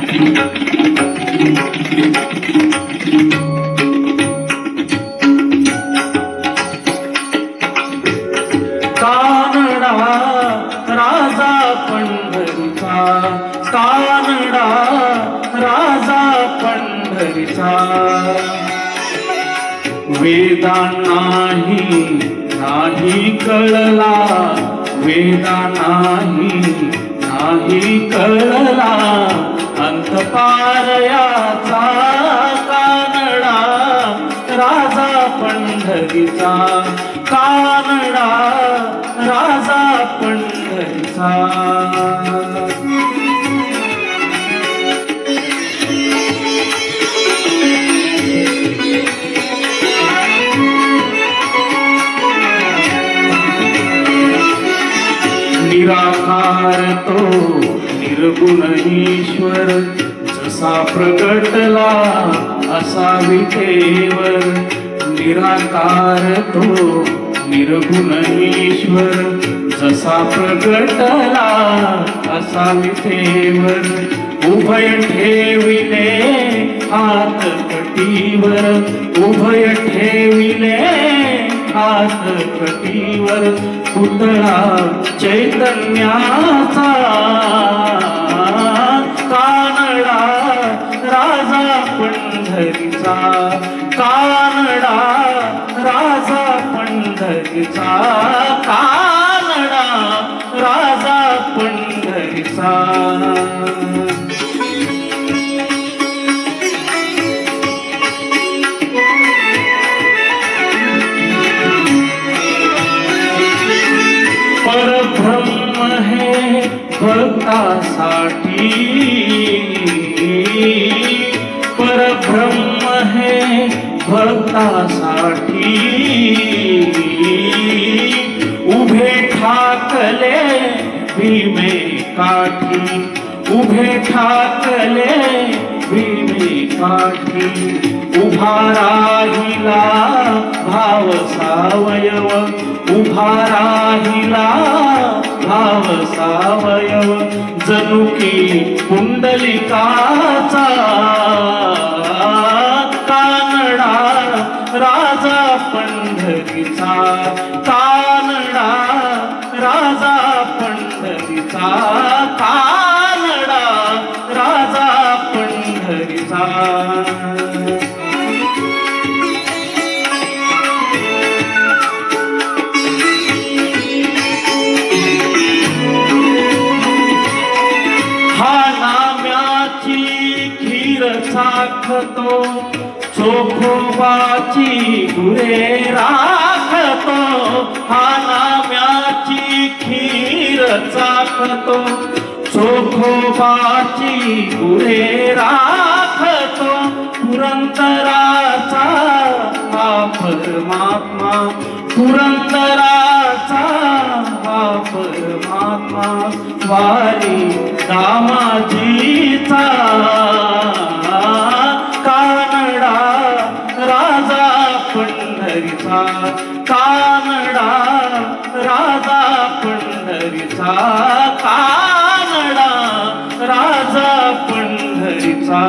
कानडा राजा पंढरीचा, कानडा राजा पंढरीचा. वेदांनाही नाही कळला, वेदांनाही नाही कळला अंतपारयाचा. कानडा राजा पंढरीचा, कानडा राजा पंढरीचा. निराकार तो निर्गुण ईश्वर, जसा प्रगटला असा विठेवर. निराकार तो निर्गुण ईश्वर, जसा प्रगटला असा विठेवर. उभय ठेविले हात कटीवर, उभय ठेविले हात कटीवर. पुतळा चैतन्याचा, कानडा राजा पंढरीचा, कानडा राजा पंढरीचा, कानडा राजा पंढरीचा. परब्रह्म है भक्तासाठी, परब्रह्म है भक्तासाठी. उभे ठाकले भीमे काठी, उभे ठाकले भीमे काठी. उभा राहिला भाव सावयव, उभा राहिला भाव सावयव. जणू की पुंडलिकाचा, कानडा राजा पंढरीचा, कानडा राजा पंढरीचा, कानडा राजा पंढरीचा. चाखतो चोखोबाची गुरे राखतो. हा नाम्याची खीर चाखतो चोखोबाची गुरे राखतो. पुरंदराचा हा परमात्मा, पुरंदराचा हा परमात्मा. वारी दामाजीचा, कानडा राजा पंढरीचा, कानडा राजा पंढरीचा, कानडा राजा पंढरीचा.